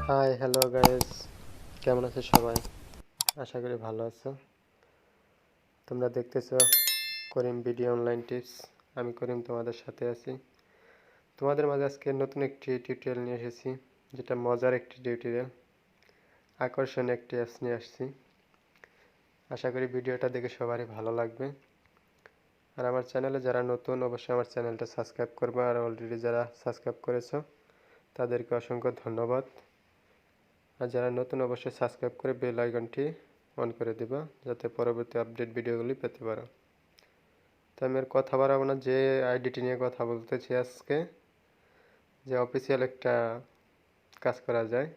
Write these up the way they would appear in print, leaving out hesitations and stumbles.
Hi hello guys, কেমন আছো সবাই? আশা করি ভালো আছো। তোমরা দেখতেছো করিম বিডি অনলাইন টিপস। আমি করিম তোমাদের সাথে আছি। তোমাদের মাঝে আজকে নতুন একটি টিউটোরিয়াল নিয়ে এসেছি, যেটা মজার একটি টিউটোরিয়াল, আকর্ষণীয় একটি অ্যাপস নিয়ে আসছি। আশা করি ভিডিওটা দেখে সবারই ভালো লাগবে। আর আমার চ্যানেলে যারা নতুন, অবশ্যই আমার চ্যানেলটা সাবস্ক্রাইব করবে। আর অলরেডি যারা সাবস্ক্রাইব করেছো তাদেরকে অসংখ্য ধন্যবাদ। আর যারা নতুন, অবশ্যই সাবস্ক্রাইব করে বেল আইকনটি অন করে দিবা, যাতে পরবর্তী আপডেট ভিডিওগুলি পেতে পারো। তো আমি আর কথা বাড়াবো না, যে আইডিটি নিয়ে কথা বলতেছি আজকে, যে অফিসিয়াল একটা কাজ করা যায়,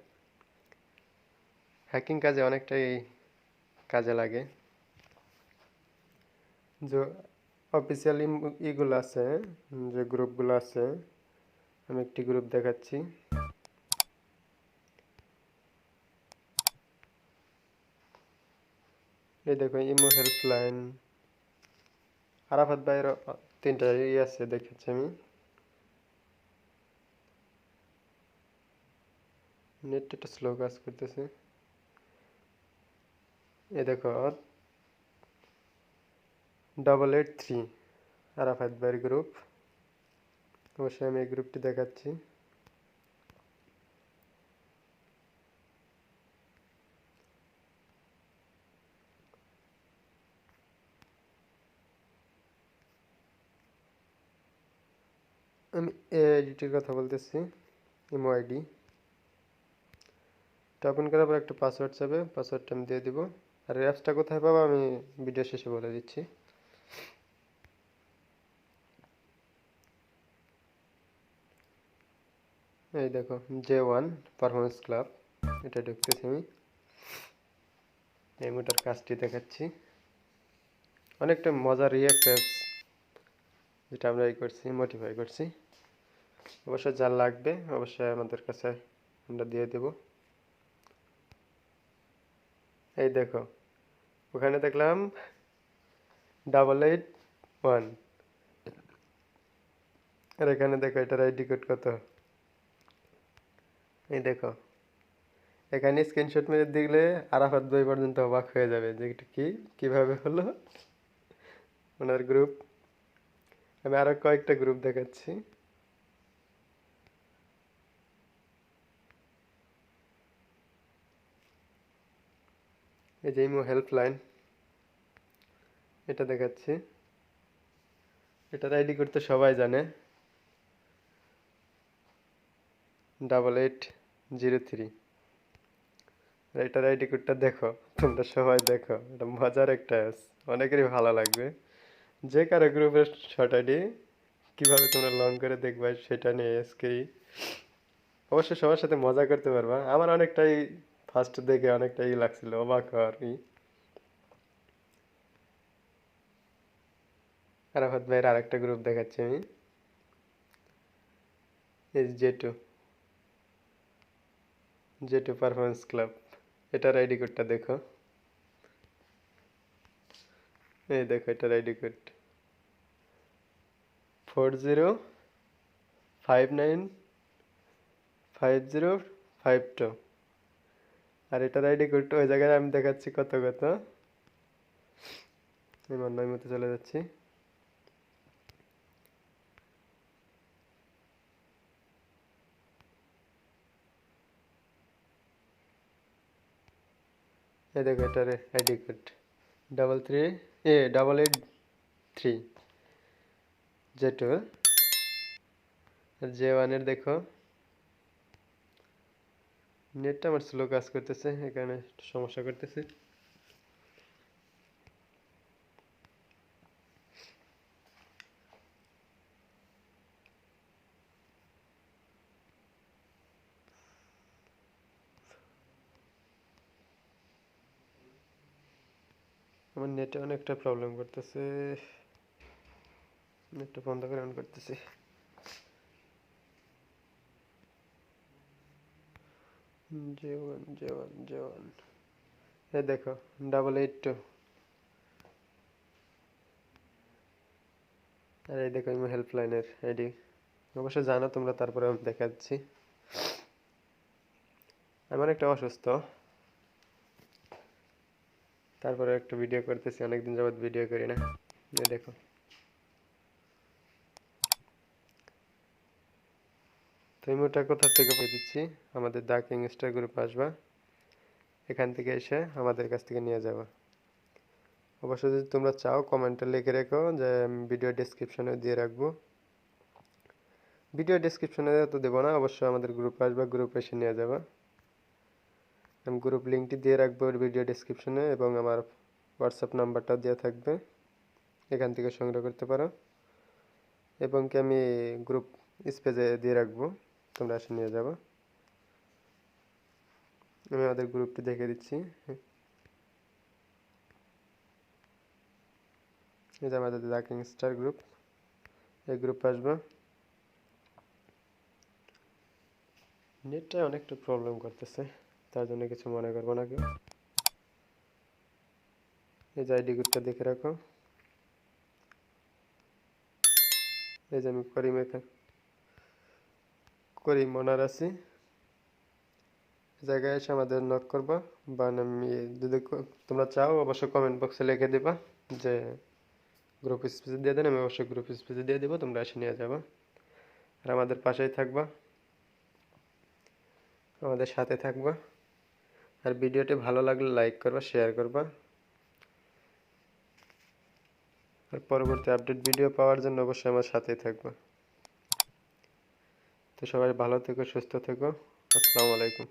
হ্যাকিং কাজে অনেকটাই কাজে লাগে। যে অফিসিয়াল ইগুলো আছে, যে গ্রুপগুলো আছে, আমি একটি গ্রুপ দেখাচ্ছি। এই দেখো, ইমো হেল্পলাইন, আরাফাত ভাইয়ের তিনটা আছে দেখাচ্ছি আমি। নেটটা স্লো কাজ করতেছে। এই দেখো, 883 আরাফাত ভাইয়ের গ্রুপ। অবশ্যই আমি এই গ্রুপটি দেখাচ্ছি। আমি এই আইডিটির কথা বলতেছি, ইমো আইডি। এটা ওপেন করার পর একটা পাসওয়ার্ড চাবে, পাসওয়ার্ডটা আমি দিয়ে দিব। আর এই অ্যাপসটা কোথায় পাবো আমি ভিডিও শেষে বলে দিচ্ছি। এই দেখো, J1 পারফরমেন্স ক্লাব, এটা ঢুকতেছি আমি। এই মোটার কাজটি দেখাচ্ছি। অনেকটা মজার রিয়েক্ট অ্যাপস, যেটা আমরা এই করছি, মডিফাই করছি। অবশ্যই যা লাগবে অবশ্যই আমাদের কাছে আমরা দিয়ে দেব। এই দেখো, ওখানে দেখলাম 881, আর এখানে দেখো এটার আইডি কোড কত। এই দেখো, এখানে স্ক্রিনশট মেরে দিলে আরাফাত ভাই পর্যন্ত অবাক হয়ে যাবে যে এটা কিভাবে হলো ওনার গ্রুপ। আমি আরো কয়েকটা গ্রুপ দেখাচ্ছি। এই যে ইমো হেল্পলাইন, এটা দেখাচ্ছি। এটার আইডি করতে সবাই জানে, 8803। এটার আইডি কোডটা দেখো, তোমরা সবাই দেখো, এটা মজার একটা অ্যাপস, অনেকেরই ভালো লাগবে। যে কারো গ্রুপের শর্ট আইডি কীভাবে তোমরা লং করে দেখবে সেটা নিয়ে আজকেই অবশ্যই সবার সাথে মজা করতে পারবা। আমার অনেকটাই ফার্স্ট দেখে অনেকটাই লাগছিল, অবাক হওয়ার কি। আরাফাত ভাইয়ের আরেকটা গ্রুপ দেখাচ্ছি আমি, এই জে টু পারফরমেন্স ক্লাব। এটার আইডি কোডটা দেখো। এই দেখো, এটার আইডি কোড 40595052। আর এটার আইডি কোড ওই জায়গায় আমি দেখাচ্ছি কত কত। আমি অন্য মতো চলে যাচ্ছি। এই দেখো, এটার আইডি কোড 8883। জে2 আর J1 দেখো, নেটটা আমার স্লো কাজ করতেছে, এখানে একটু সমস্যা করতেছে। আমার নেটে অনেকটা প্রবলেম করতেছে, নেটটা বন্ধ করে অন করতেছি। J1 এই দেখো, 882। আর এই দেখো, আমি হেল্পলাইনের আইডি অবশ্যই জানো তোমরা, তারপরে আমি দেখাচ্ছি। আমি অনেকটা অসুস্থ, তারপরে একটা ভিডিও করতেছি, অনেকদিন যাবত ভিডিও করি না। এই দেখো, তো ইমোটা কোথা থেকে পেয়ে দিচ্ছি, আমাদের দা কিংস্টার গ্রুপ আসবা, এখান থেকে এসে আমাদের কাছ থেকে নিয়ে যাবা। অবশ্যই যদি তোমরা চাও কমেন্টে লিখে রেখো, যে ভিডিও ডেসক্রিপশনে দিয়ে রাখবো। ভিডিও ডেসক্রিপশনে তো দেবো না, অবশ্যই আমাদের গ্রুপে আসবা, গ্রুপে এসে নিয়ে যাবা। আমি গ্রুপ লিঙ্কটি দিয়ে রাখবো ভিডিও ডেসক্রিপশনে, এবং আমার হোয়াটসঅ্যাপ নাম্বারটা দেওয়া থাকবে, এখান থেকে সংগ্রহ করতে পারো। এবং কি আমি গ্রুপ স্পেসে দিয়ে রাখবো, তোমরা এসে নিয়ে যাবা। আমি আমাদের গ্রুপটি দেখে দিচ্ছি। এই যে আমাদের দা কিংস্টার গ্রুপ, এই গ্রুপে আসবা। নেটটা অনেকটা প্রবলেম করতেছে, তার জন্য কিছু মনে করবো না কেউ। এই যে আইডি গ্রুপটা দেখে রাখো। এই যে আমি করিম ওনার আছি, জায়গায় এসে আমাদের নক করবা, বা আমি যদি তোমরা চাও অবশ্যই কমেন্ট বক্সে লিখে দিবা যে গ্রুপ স্পেসে দিয়ে দেন, আমি অবশ্যই গ্রুপ স্পেসে দিয়ে দেবো, তোমরা এসে নিয়ে যাবা। আর আমাদের পাশেই থাকবা, আমাদের সাথে থাকবা। আর ভিডিওটি ভালো লাগলে লাইক করবা, শেয়ার করবা। আর পরবর্তী আপডেট ভিডিও পাওয়ার জন্য অবশ্যই আমার সাথেই থাকবা। তো সবাই ভালো থেকো, সুস্থ থেকো। আসসালামু আলাইকুম।